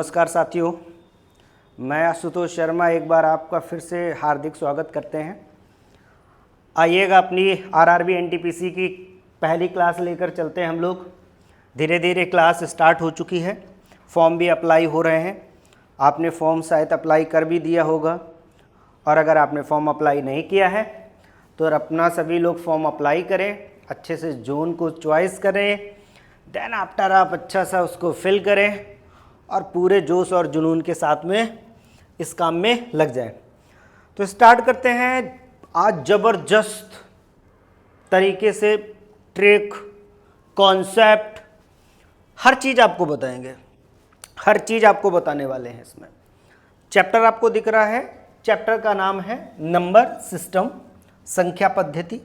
नमस्कार साथियों, मैं आशुतोष शर्मा एक बार आपका फिर से हार्दिक स्वागत करते हैं। आइएगा अपनी आरआरबी एनटीपीसी की पहली क्लास लेकर चलते हैं हम लोग। धीरे धीरे क्लास स्टार्ट हो चुकी है, फॉर्म भी अप्लाई हो रहे हैं। आपने फॉर्म शायद अप्लाई कर भी दिया होगा, और अगर आपने फॉर्म अप्लाई नहीं किया है तो अपना सभी लोग फॉर्म अप्लाई करें, अच्छे से जोन को चॉइस करें, देन आफ्टर आप अच्छा सा उसको फिल करें और पूरे जोश और जुनून के साथ में इस काम में लग जाएं। तो स्टार्ट करते हैं। आज ज़बरदस्त तरीके से ट्रिक, कॉन्सेप्ट, हर चीज़ आपको बताएंगे, हर चीज़ आपको बताने वाले हैं। इसमें चैप्टर आपको दिख रहा है, चैप्टर का नाम है नंबर सिस्टम, संख्या पद्धति।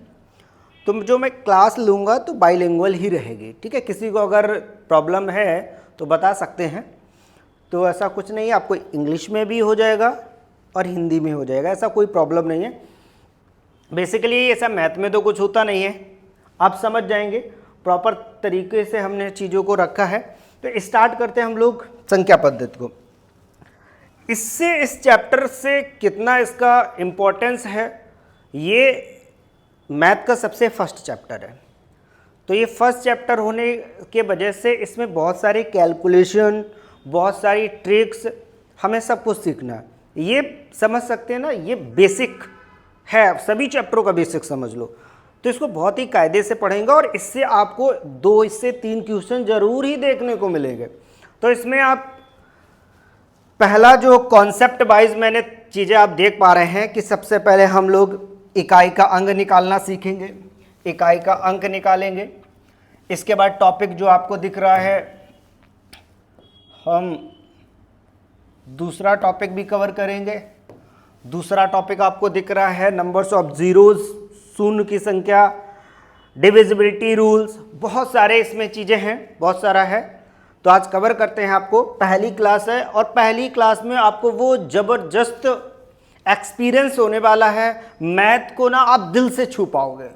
तो जो मैं क्लास लूँगा तो बाइलिंगुअल ही रहेगी, ठीक है। किसी को अगर प्रॉब्लम है तो बता सकते हैं। तो ऐसा कुछ नहीं है, आपको इंग्लिश में भी हो जाएगा और हिंदी में हो जाएगा, ऐसा कोई प्रॉब्लम नहीं है। बेसिकली ऐसा मैथ में तो कुछ होता नहीं है, आप समझ जाएंगे। प्रॉपर तरीके से हमने चीज़ों को रखा है। तो स्टार्ट करते हैं हम लोग संख्या पद्धति को। इससे इस चैप्टर से कितना इसका इम्पोर्टेंस है, ये मैथ का सबसे फर्स्ट चैप्टर है। तो ये फर्स्ट चैप्टर होने के वजह से इसमें बहुत सारे कैलकुलेशन, बहुत सारी ट्रिक्स, हमें सब कुछ सीखना है। ये समझ सकते हैं ना, ये बेसिक है, सभी चैप्टरों का बेसिक समझ लो। तो इसको बहुत ही कायदे से पढ़ेंगे और इससे आपको 2 से 3 क्वेश्चन जरूर ही देखने को मिलेंगे। तो इसमें आप पहला जो कॉन्सेप्ट वाइज मैंने चीज़ें आप देख पा रहे हैं कि सबसे पहले हम लोग इकाई का अंक निकालना सीखेंगे, इकाई का अंक निकालेंगे। इसके बाद टॉपिक जो आपको दिख रहा है, हम दूसरा टॉपिक भी कवर करेंगे। दूसरा टॉपिक आपको दिख रहा है नंबर्स ऑफ जीरोज, शून्य की संख्या, डिविजिबिलिटी रूल्स, बहुत सारे इसमें चीज़ें हैं, बहुत सारा है। तो आज कवर करते हैं। आपको पहली क्लास है और पहली क्लास में आपको वो ज़बरदस्त एक्सपीरियंस होने वाला है। मैथ को ना आप दिल से छू पाओगे।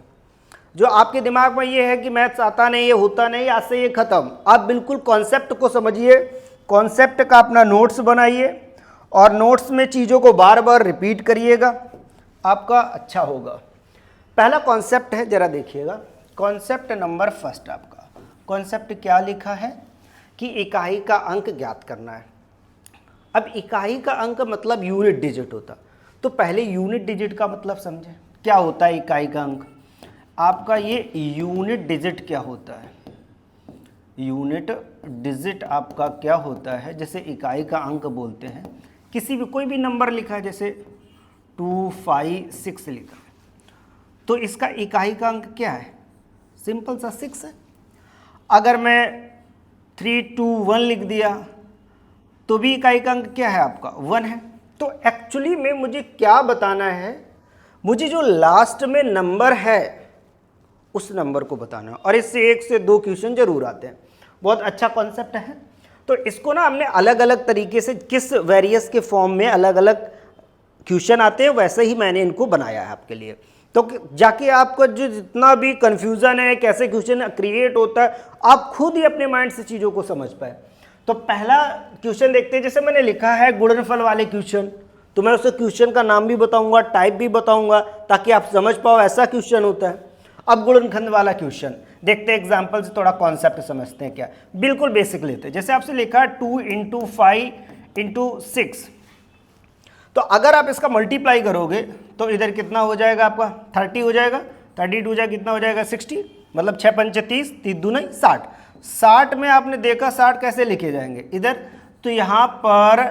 जो आपके दिमाग में ये है कि मैथ्स आता नहीं, ये होता नहीं, आज से ये ख़त्म। आप बिल्कुल कॉन्सेप्ट को समझिए, कॉन्सेप्ट का अपना नोट्स बनाइए और नोट्स में चीज़ों को बार बार रिपीट करिएगा, आपका अच्छा होगा। पहला कॉन्सेप्ट है, ज़रा देखिएगा। कॉन्सेप्ट नंबर फर्स्ट, आपका कॉन्सेप्ट क्या लिखा है कि इकाई का अंक ज्ञात करना है। अब इकाई का अंक मतलब यूनिट डिजिट होता, तो पहले यूनिट डिजिट का मतलब समझें। क्या होता है इकाई का अंक? आपका ये यूनिट डिजिट क्या होता है? यूनिट डिजिट आपका क्या होता है? जैसे इकाई का अंक बोलते हैं, किसी भी कोई भी नंबर लिखा है, जैसे 2, 5, 6 लिखा है, तो इसका इकाई का अंक क्या है? सिंपल सा 6 है। अगर मैं 3, 2, 1 लिख दिया तो भी इकाई का अंक क्या है आपका? 1 है। तो एक्चुअली में मुझे क्या बताना है, मुझे जो लास्ट में नंबर है उस नंबर को बताना है। और इससे 1 से 2 क्वेश्चन जरूर आते हैं। बहुत अच्छा कॉन्सेप्ट है। तो इसको ना हमने अलग अलग तरीके से, किस वेरियस के फॉर्म में अलग अलग क्वेश्चन आते हैं, वैसे ही मैंने इनको बनाया है आपके लिए। तो जाके आपको जो जितना भी कन्फ्यूज़न है, कैसे क्वेश्चन क्रिएट होता है, आप खुद ही अपने माइंड से चीज़ों को समझ पाए। तो पहला क्वेश्चन देखते हैं। जैसे मैंने लिखा है गुणनफल वाले क्वेश्चन, तो मैं उस क्वेश्चन का नाम भी बताऊंगा, टाइप भी बताऊंगा, ताकि आप समझ पाओ ऐसा क्वेश्चन होता है। अब गुणनखंड वाला क्वेश्चन देखते हैं, एग्जाम्पल से थोड़ा कॉन्सेप्ट समझते हैं। क्या बिल्कुल बेसिक लेते हैं। जैसे आपसे लिखा है 2 × 5 × 6, तो अगर आप इसका मल्टीप्लाई करोगे तो इधर कितना हो जाएगा आपका? 30 हो जाएगा। 30 हो जाएगा, कितना हो जाएगा? 60, मतलब 6 × 5 = 30, 3 दूनी 60। 60 में आपने देखा 60 कैसे लिखे जाएंगे इधर? तो यहाँ पर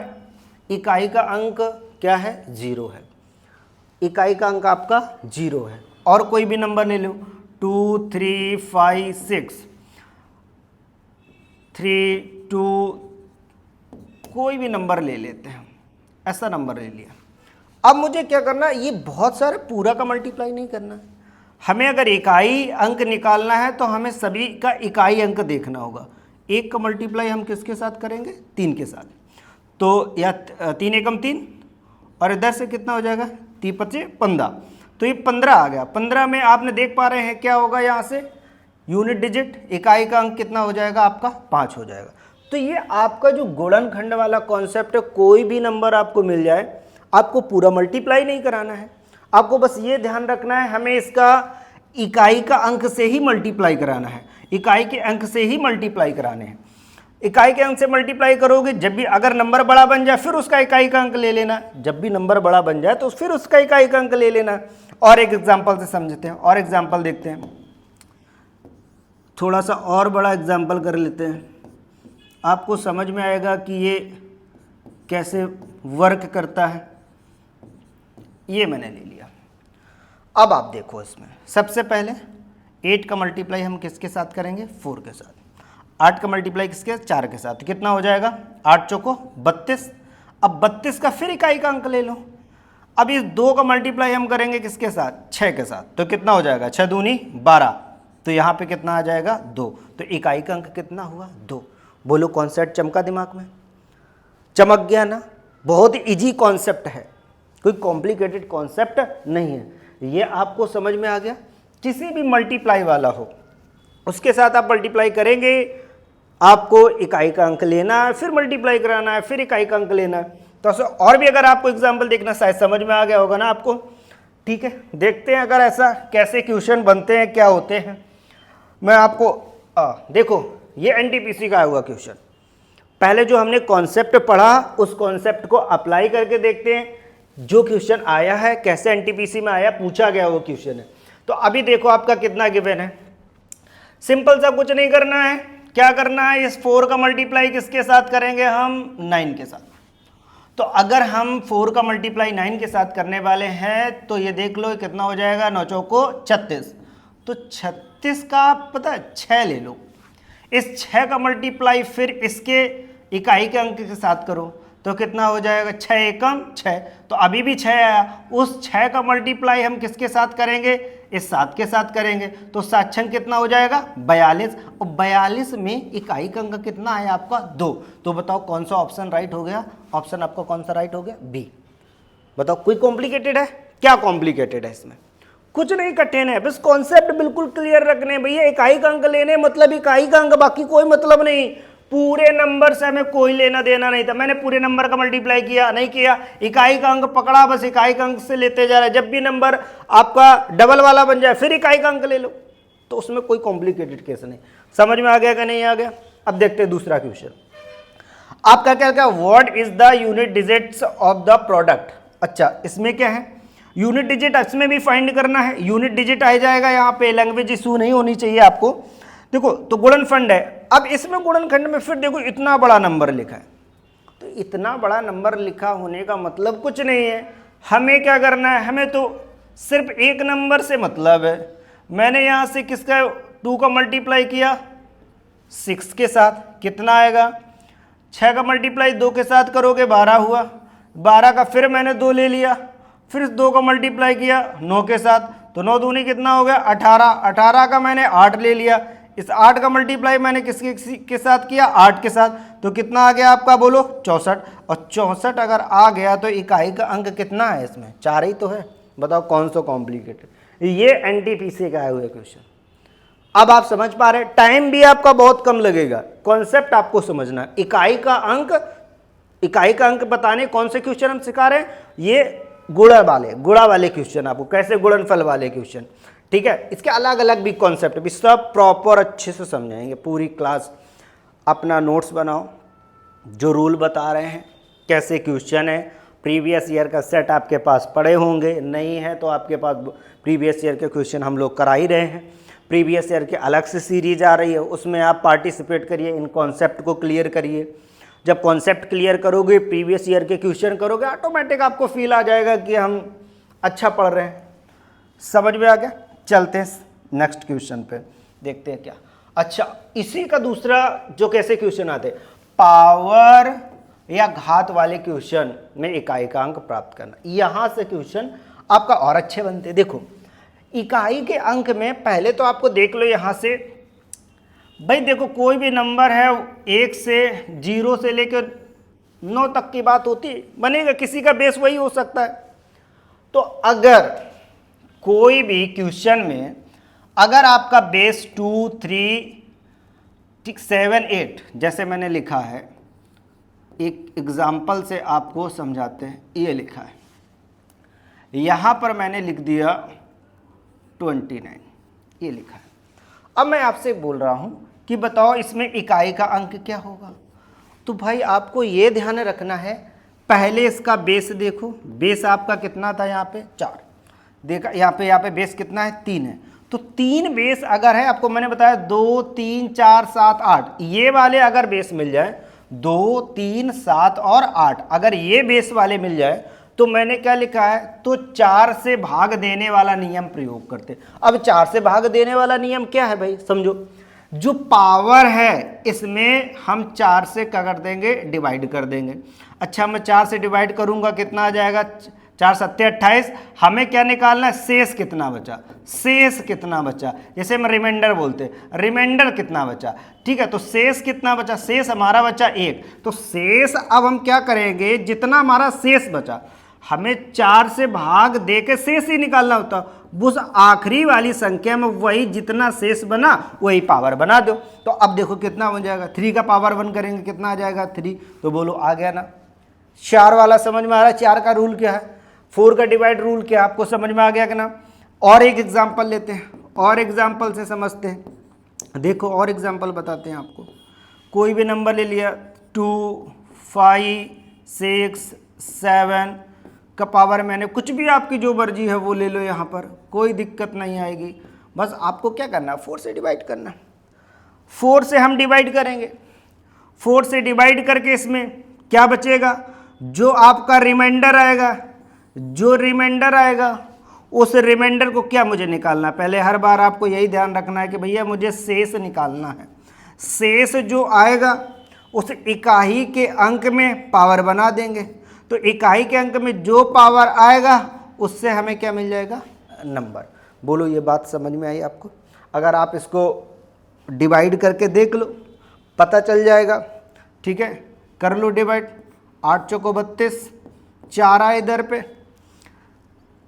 इकाई का अंक क्या है? 0 है। इकाई का अंक आपका 0 है। और कोई भी नंबर ले लो, 2, 3, 5, 6, 3, 2, कोई भी नंबर ले लेते हैं, ऐसा नंबर ले लिया। अब मुझे क्या करना है? ये बहुत सारा पूरा का मल्टीप्लाई नहीं करना है हमें। अगर इकाई अंक निकालना है तो हमें सभी का इकाई अंक देखना होगा। 1 का मल्टीप्लाई हम किसके साथ करेंगे? 3 के साथ। तो या 3 एकम 3, और इधर से कितना हो जाएगा? 3 × 5 = 15। तो ये 15 आ गया। 15 में आपने देख पा रहे हैं क्या होगा? यहाँ से यूनिट डिजिट, इकाई का अंक कितना हो जाएगा आपका? 5 हो जाएगा। तो ये आपका जो गुणनखंड वाला कॉन्सेप्ट है, कोई भी नंबर आपको मिल जाए, आपको पूरा मल्टीप्लाई नहीं कराना है, आपको बस ये ध्यान रखना है हमें इसका इकाई का अंक से ही मल्टीप्लाई कराना है, इकाई के अंक से ही मल्टीप्लाई कराने हैं। इकाई के अंक से मल्टीप्लाई करोगे, जब भी अगर नंबर बड़ा बन जाए फिर उसका इकाई का अंक ले लेना, जब भी नंबर बड़ा बन जाए तो फिर उसका इकाई का अंक ले लेना। और एक एग्जांपल से समझते हैं, और एग्जांपल देखते हैं, थोड़ा सा और बड़ा एग्जांपल कर लेते हैं, आपको समझ में आएगा कि ये कैसे वर्क करता है। ये मैंने ले लिया। अब आप देखो, इसमें सबसे पहले 8 का मल्टीप्लाई हम किसके साथ करेंगे, 4 के साथ। 8 का मल्टीप्लाई किसके, 4 के साथ। कितना हो जाएगा, 8 चौको 32। अब 32 का फिर इकाई का अंक ले लो। अब इस 2 का मल्टीप्लाई हम करेंगे किसके साथ, 6 के साथ। तो कितना हो जाएगा, 6 दूनी 12। तो यहाँ पे कितना आ जाएगा, 2। तो इकाई का अंक कितना हुआ, 2। बोलो कॉन्सेप्ट चमका दिमाग में, चमक गया ना। बहुत इजी कॉन्सेप्ट है, कोई कॉम्प्लिकेटेड कॉन्सेप्ट नहीं है। ये आपको समझ में आ गया। किसी भी मल्टीप्लाई वाला हो उसके साथ आप मल्टीप्लाई करेंगे, आपको इकाई का अंक लेना है, फिर मल्टीप्लाई कराना है, फिर इकाई का अंक लेना है। तो और भी अगर आपको एग्जाम्पल देखना, शायद समझ में आ गया होगा ना आपको। ठीक है, देखते हैं अगर ऐसा कैसे क्वेश्चन बनते हैं, क्या होते हैं। मैं आपको देखो, ये एनटीपीसी का हुआ क्वेश्चन। पहले जो हमने कॉन्सेप्ट पढ़ा उस कॉन्सेप्ट को अप्लाई करके देखते हैं जो क्वेश्चन आया है, कैसे एनटीपीसी में आया, पूछा गया वो क्वेश्चन है। तो अभी देखो आपका कितना गिवन है। सिंपल सा कुछ नहीं करना है, क्या करना है, इस 4 का मल्टीप्लाई किसके साथ करेंगे हम, 9 के साथ। तो अगर हम 4 का मल्टीप्लाई 9 के साथ करने वाले हैं तो ये देख लो कितना हो जाएगा, 9 चौको 36। तो 36 का पता है 6 ले लो, इस 6 का मल्टीप्लाई फिर इसके इकाई के अंक के साथ करो तो कितना हो जाएगा, 6 एकम 6। तो अभी भी 6 आया, उस 6 का मल्टीप्लाई हम किसके साथ करेंगे, इस 7 के साथ करेंगे। तो 7 छंग कितना हो जाएगा, 42। और 42 में इकाई का अंक कितना है आपका, 2। तो बताओ कौन सा ऑप्शन राइट हो गया, ऑप्शन आपका कौन सा राइट हो गया, बी। बताओ कोई कॉम्प्लिकेटेड है, क्या कॉम्प्लिकेटेड है इसमें, कुछ नहीं कठिन है, बस कॉन्सेप्ट बिल्कुल क्लियर रखने। भैया इकाई का अंक लेने मतलब इकाई का अंक, बाकी कोई मतलब नहीं। पूरे नंबर से हमें कोई लेना देना नहीं था। मैंने पूरे नंबर का मल्टीप्लाई किया नहीं किया, इकाई का अंक पकड़ा, बस इकाई का अंक से लेते जा रहा है। जब भी नंबर आपका डबल वाला बन जाए फिर इकाई का अंक ले लो, तो उसमें कोई कॉम्प्लिकेटेड केस नहीं। समझ में आ गया कि नहीं आ गया। अब देखते हैं दूसरा क्वेश्चन। आपका क्या क्या, what is the unit digits of the product. अच्छा, इसमें क्या है, यूनिट डिजिट इसमें भी फाइंड करना है। यूनिट डिजिट आ जाएगा यहाँ पे, लैंग्वेज इशू नहीं होनी चाहिए आपको। देखो तो गुणनफंड है। अब इसमें गुणनखंड में फिर देखो इतना बड़ा नंबर लिखा है, तो इतना बड़ा नंबर लिखा होने का मतलब कुछ नहीं है। हमें क्या करना है, हमें तो सिर्फ एक नंबर से मतलब है। मैंने यहाँ से किसका 2 का मल्टीप्लाई किया 6 के साथ, कितना आएगा, 6 का मल्टीप्लाई 2 के साथ करोगे 12 हुआ। 12 का फिर मैंने 2 ले लिया, फिर 2 का मल्टीप्लाई किया 9 के साथ, तो 9 दूनी कितना हो गया 18। 18 का मैंने 8 ले लिया, इस 8 का मल्टीप्लाई मैंने किसके के साथ किया, 8 के साथ। तो कितना आ गया आपका, बोलो 64। और 64 अगर आ गया तो इकाई का अंक कितना है, इसमें 4 ही तो है। बताओ कौन सा कॉम्प्लिकेटेड। ये एनटीपीसी का आए हुए क्वेश्चन। अब आप समझ पा रहे, टाइम भी आपका बहुत कम लगेगा, कॉन्सेप्ट आपको समझना है। इकाई का अंक बताने कौन से क्वेश्चन हम सिखा रहे हैं, ये गुणा वाले क्वेश्चन, आपको कैसे गुणनफल वाले क्वेश्चन। ठीक है, इसके अलग अलग भी कॉन्सेप्ट भी सब प्रॉपर अच्छे से समझाएंगे। पूरी क्लास अपना नोट्स बनाओ, जो रूल बता रहे हैं, कैसे क्वेश्चन है। प्रीवियस ईयर का सेट आपके पास पड़े होंगे, नहीं है तो आपके पास प्रीवियस ईयर के क्वेश्चन हम लोग करा ही रहे हैं। प्रीवियस ईयर के अलग से सीरीज आ रही है, उसमें आप पार्टिसिपेट करिए, इन कॉन्सेप्ट को क्लियर करिए। जब कॉन्सेप्ट क्लियर करोगे, प्रीवियस ईयर के क्वेश्चन करोगे, ऑटोमेटिक आपको फील आ जाएगा कि हम अच्छा पढ़ रहे हैं। समझ में आ गया। चलते हैं नेक्स्ट क्वेश्चन पे, देखते हैं क्या। अच्छा, इसी का दूसरा जो कैसे क्वेश्चन आते, पावर या घात वाले क्वेश्चन में इकाई का अंक प्राप्त करना, यहां से क्वेश्चन आपका और अच्छे बनते। देखो इकाई के अंक में पहले तो आपको देख लो यहां से, भाई देखो कोई भी नंबर है 1 से 0 से लेकर 9 तक की बात होती बनेगा, किसी का बेस वही हो सकता है। तो अगर कोई भी क्वेश्चन में अगर आपका बेस 2, 3 ठीक 7 8 जैसे मैंने लिखा है, एक एग्जाम्पल से आपको समझाते हैं। ये लिखा है, यहाँ पर मैंने लिख दिया 29, ये लिखा है। अब मैं आपसे बोल रहा हूँ कि बताओ इसमें इकाई का अंक क्या होगा। तो भाई आपको ये ध्यान रखना है, पहले इसका बेस देखो, बेस आपका कितना था यहाँ पे 4, देखा यहाँ पे बेस कितना है 3 है। तो 3 बेस अगर है, आपको मैंने बताया 2 3 4 7 8, ये वाले अगर बेस मिल जाए 2 3 7 और 8, अगर ये बेस वाले मिल जाए तो मैंने क्या लिखा है, तो 4 से भाग देने वाला नियम प्रयोग करते। अब 4 से भाग देने वाला नियम क्या है भाई, समझो, जो पावर है इसमें हम 4 से क्या कर देंगे, डिवाइड कर देंगे। अच्छा मैं 4 से डिवाइड करूंगा, कितना आ जाएगा, 4 7 28। हमें क्या निकालना है, शेष कितना बचा, शेष कितना बचा, जैसे हम रिमाइंडर बोलते, रिमाइंडर कितना बचा, ठीक है। तो शेष कितना बचा, शेष हमारा बचा 1। तो शेष अब हम क्या करेंगे, जितना हमारा शेष बचा, हमें 4 से भाग दे के शेष ही निकालना होता, उस आखिरी वाली संख्या में वही जितना शेष बना वही पावर बना दो। तो अब देखो कितना हो जाएगा, 3 का पावर 1 करेंगे कितना आ जाएगा 3। तो बोलो आ गया ना। 4 वाला समझ में आ रहा है, 4 का रूल क्या है, 4 का डिवाइड रूल क्या, आपको समझ में आ गया कि ना। और एक एग्जाम्पल लेते हैं, और एग्जाम्पल से समझते हैं। देखो और एग्जाम्पल बताते हैं आपको। कोई भी नंबर ले लिया, 2 5 6 7 का पावर मैंने कुछ भी आपकी जो मर्जी है वो ले लो, यहाँ पर कोई दिक्कत नहीं आएगी। बस आपको क्या करना है, 4 से डिवाइड करना। 4 से हम डिवाइड करेंगे, 4 से डिवाइड करके इसमें क्या बचेगा, जो आपका रिमाइंडर आएगा, जो रिमाइंडर आएगा उस रिमाइंडर को क्या मुझे निकालना है। पहले हर बार आपको यही ध्यान रखना है कि भैया मुझे शेष निकालना है। शेष जो आएगा उस इकाई के अंक में पावर बना देंगे। तो इकाई के अंक में जो पावर आएगा उससे हमें क्या मिल जाएगा, नंबर। बोलो ये बात समझ में आई आपको। अगर आप इसको डिवाइड करके देख लो पता चल जाएगा, ठीक है। कर लो डिवाइड, 8 चौको 32, 4 आए इधर पे,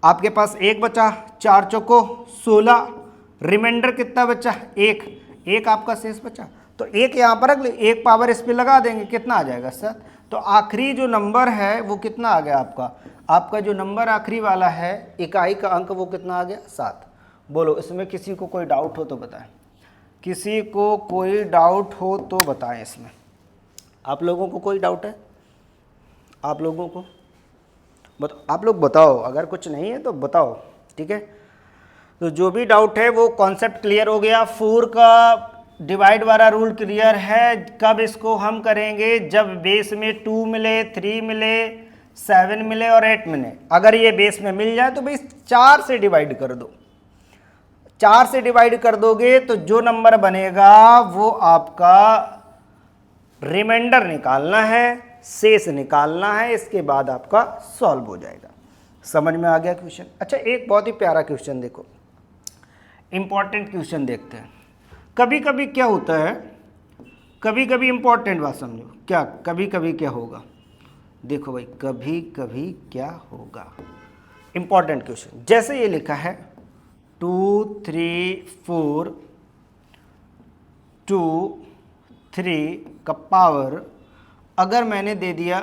आपके पास 1 बचा, 4 चौको 16, रिमाइंडर कितना बचा 1 आपका शेष बचा। तो 1 यहाँ पर रख ले, 1 पावर इस पे लगा देंगे, कितना आ जाएगा 7। तो आखिरी जो नंबर है वो कितना आ गया आपका जो नंबर आखिरी वाला है इकाई का अंक वो कितना आ गया 7। बोलो इसमें किसी को कोई डाउट हो तो बताएं, किसी को कोई डाउट हो तो बताएं। इसमें आप लोगों को कोई डाउट है, आप लोगों को आप लोग बताओ, अगर कुछ नहीं है तो बताओ, ठीक है। तो जो भी डाउट है वो कॉन्सेप्ट क्लियर हो गया। 4 का डिवाइड वाला रूल क्लियर है। कब इसको हम करेंगे, जब बेस में 2 मिले, 3 मिले, 7 मिले और 8 मिले। अगर ये बेस में मिल जाए तो बेस 4 से डिवाइड कर दो। 4 से डिवाइड कर दोगे तो जो नंबर बनेगा वो आपका रिमाइंडर निकालना है, शेष निकालना है, इसके बाद आपका सॉल्व हो जाएगा। समझ में आ गया क्वेश्चन। अच्छा एक बहुत ही प्यारा क्वेश्चन देखो, इंपॉर्टेंट क्वेश्चन देखते हैं। कभी कभी क्या होता है, कभी कभी इंपॉर्टेंट बात समझो, क्या कभी कभी क्या होगा, देखो भाई कभी कभी क्या होगा, इंपॉर्टेंट क्वेश्चन। जैसे ये लिखा है 2 3 4 2 3 का पावर अगर मैंने दे दिया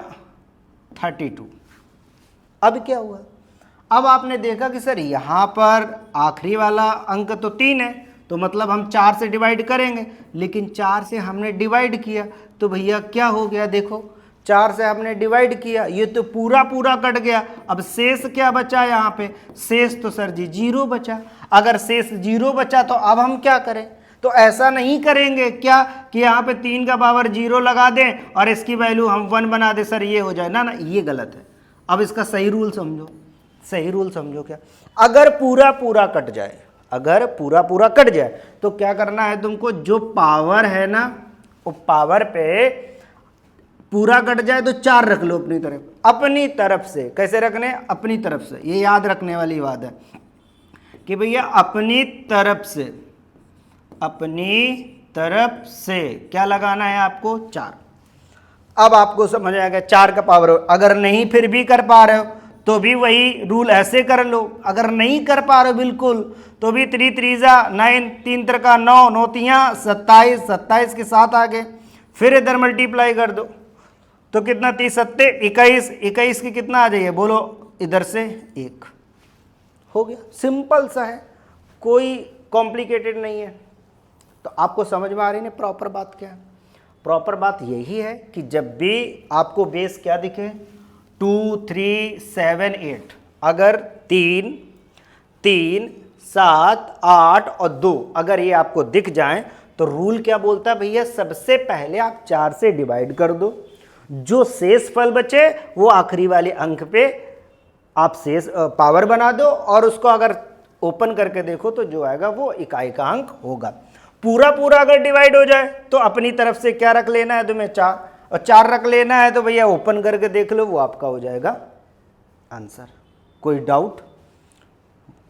32, अब क्या हुआ। अब आपने देखा कि सर यहाँ पर आखिरी वाला अंक तो 3 है, तो मतलब हम 4 से डिवाइड करेंगे, लेकिन 4 से हमने डिवाइड किया तो भैया क्या हो गया, देखो 4 से हमने डिवाइड किया, ये तो पूरा पूरा कट गया। अब शेष क्या बचा यहाँ पे, शेष तो सर जी 0 बचा। अगर शेष 0 बचा तो अब हम क्या करें, तो ऐसा नहीं करेंगे क्या कि यहाँ पे 3 का पावर 0 लगा दें और इसकी वैल्यू हम 1 बना दें, सर ये हो जाए ना, ये गलत है। अब इसका सही रूल समझो, सही रूल समझो क्या, अगर पूरा पूरा कट जाए, अगर पूरा पूरा कट जाए तो क्या करना है तुमको, जो पावर है ना वो पावर पे पूरा कट जाए तो 4 रख लो अपनी तरफ, अपनी तरफ से। कैसे रखने, अपनी तरफ से, ये याद रखने वाली बात है कि भैया अपनी तरफ से, अपनी तरफ से क्या लगाना है आपको 4। अब आपको समझ आएगा 4 का पावर, अगर नहीं फिर भी कर पा रहे हो तो भी वही रूल ऐसे कर लो। अगर नहीं कर पा रहे बिल्कुल तो भी 3 3 9, 3 3 9, 9 3 27, 27 के साथ आगे फिर इधर मल्टीप्लाई कर दो तो कितना 30 सत्ते 21, 21 की कितना आ जाइए बोलो, इधर से 1 हो गया। सिंपल सा है, कोई कॉम्प्लिकेटेड नहीं है। तो आपको समझ में आ रही है प्रॉपर बात क्या है? प्रॉपर बात यही है कि जब भी आपको बेस क्या दिखे 2 3 7 8, अगर 3 3 7 8 और 2 अगर ये आपको दिख जाएं तो रूल क्या बोलता है भैया, सबसे पहले आप 4 से डिवाइड कर दो, जो शेष फल बचे वो आखिरी वाले अंक पे आप शेष पावर बना दो और उसको अगर ओपन करके देखो तो जो आएगा वो इकाई का अंक होगा। पूरा पूरा अगर डिवाइड हो जाए तो अपनी तरफ से क्या रख लेना है तुम्हें 4, और 4 रख लेना है तो भैया ओपन करके देख लो, वो आपका हो जाएगा आंसर। कोई डाउट?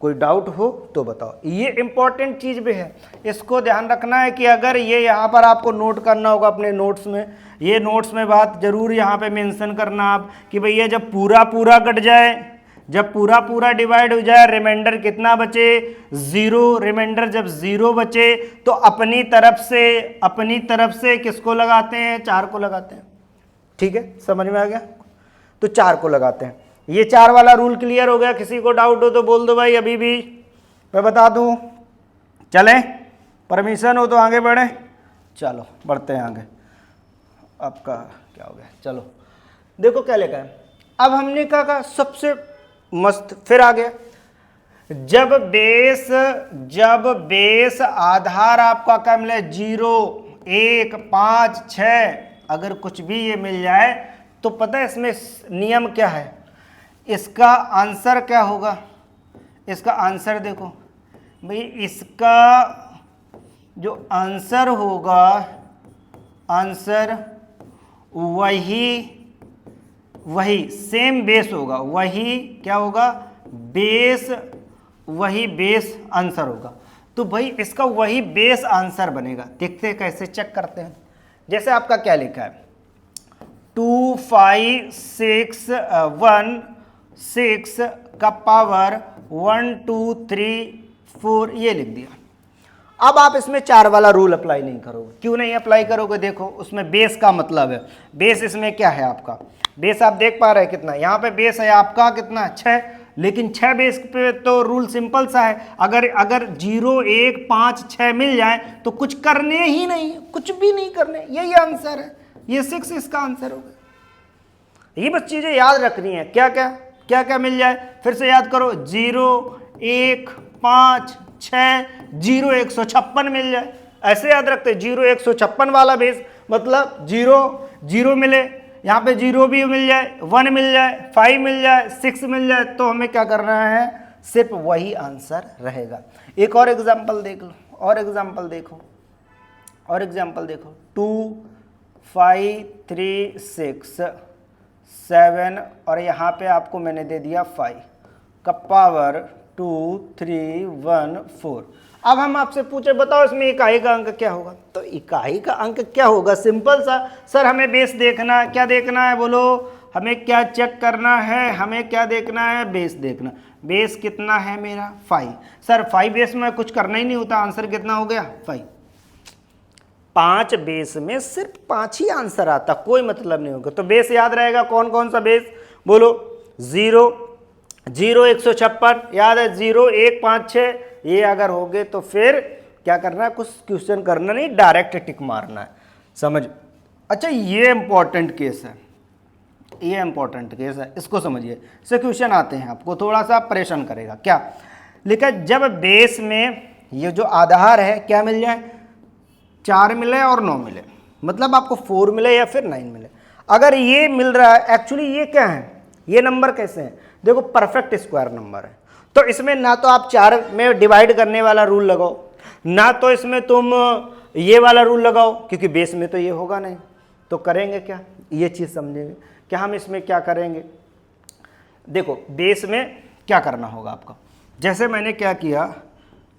कोई डाउट हो तो बताओ। ये इंपॉर्टेंट चीज भी है, इसको ध्यान रखना है कि अगर ये यहाँ पर आपको नोट करना होगा अपने नोट्स में, ये नोट्स में बात जरूर यहाँ पे मेंशन करना आप कि भैया जब पूरा पूरा कट जाए, जब पूरा पूरा डिवाइड हो जाए, रिमाइंडर कितना बचे 0, रिमाइंडर जब 0 बचे तो अपनी तरफ से किसको लगाते हैं, 4 को लगाते हैं। ठीक है, समझ में आ गया? तो 4 को लगाते हैं। ये 4 वाला रूल क्लियर हो गया? किसी को डाउट हो तो बोल दो भाई, अभी भी मैं बता दूं। चलें, परमिशन हो तो आगे बढ़ें। चलो बढ़ते हैं आगे। आपका क्या हो गया? चलो देखो क्या लिखा है। अब हमने कहा सबसे मस्त फिर आ गया, जब बेस आधार आपका क्या मिले 0 1 5 6, अगर कुछ भी ये मिल जाए तो पता है इसमें नियम क्या है, इसका आंसर क्या होगा? इसका आंसर देखो भाई, इसका जो आंसर होगा, आंसर वही सेम बेस होगा, वही क्या होगा बेस, वही बेस आंसर होगा। तो भाई इसका वही बेस आंसर बनेगा। देखते हैं कैसे, चेक करते हैं। जैसे आपका क्या लिखा है 2 5 6 1 6 का पावर 1 2 3 4 ये लिख दिया। अब आप इसमें 4 वाला रूल अप्लाई नहीं करोगे। क्यों नहीं अप्लाई करोगे? देखो उसमें बेस का मतलब है, बेस इसमें क्या है आपका, बेस आप देख पा रहे हैं कितना, यहाँ पे बेस है आपका कितना 6, लेकिन 6 बेस पे तो रूल सिंपल सा है, अगर 0 1 5 6 मिल जाए तो कुछ करने ही नहीं, कुछ भी नहीं करने, यही आंसर है। ये 6 इसका आंसर होगा। ये बस चीजें याद रखनी है। क्या क्या मिल जाए फिर से याद करो, 0 1 5 6 0 156 मिल जाए, ऐसे याद रखते हैं। 0 156 वाला बेस मतलब 0 मिले, यहाँ पे 0 भी मिल जाए, 1 मिल जाए, 5 मिल जाए, 6 मिल जाए, तो हमें क्या करना है, सिर्फ वही आंसर रहेगा। एक और एग्जांपल देख लो, और एग्जांपल देखो 2 5 3 6 7 और यहाँ पे आपको मैंने दे दिया 5 का पावर 2 3 1 4। अब हम आपसे पूछे बताओ इसमें इकाई का अंक क्या होगा? तो इकाई का अंक क्या होगा? सिंपल सा, सर हमें बेस देखना है। क्या देखना है बोलो? हमें क्या चेक करना है? हमें क्या देखना है? बेस देखना। बेस कितना है मेरा 5। सर 5 बेस में कुछ करना ही नहीं होता, आंसर कितना हो गया 5। 5 बेस में सिर्फ 5 ही आंसर आता, कोई मतलब नहीं होगा। तो बेस याद रहेगा कौन कौन सा बेस बोलो? 0 156 याद है, 0 1 5 6 ये अगर हो गए तो फिर क्या करना है, कुछ क्वेश्चन करना नहीं, डायरेक्ट टिक मारना है। समझ? अच्छा ये इंपॉर्टेंट केस है, ये इंपॉर्टेंट केस है, इसको समझिए। इससे क्वेश्चन आते हैं, आपको थोड़ा सा परेशान करेगा। क्या लिखा? जब बेस में ये जो आधार है क्या मिल जाए, 4 मिले और 9 मिले, मतलब आपको 4 मिले या फिर 9 मिले। अगर ये मिल रहा है, एक्चुअली ये क्या है, ये नंबर कैसे हैं? देखो परफेक्ट स्क्वायर नंबर है, तो इसमें ना तो आप 4 में डिवाइड करने वाला रूल लगाओ, ना तो इसमें तुम ये वाला रूल लगाओ, क्योंकि बेस में तो ये होगा नहीं। तो करेंगे क्या, ये चीज़ समझेंगे कि हम इसमें क्या करेंगे। देखो बेस में क्या करना होगा आपका, जैसे मैंने क्या किया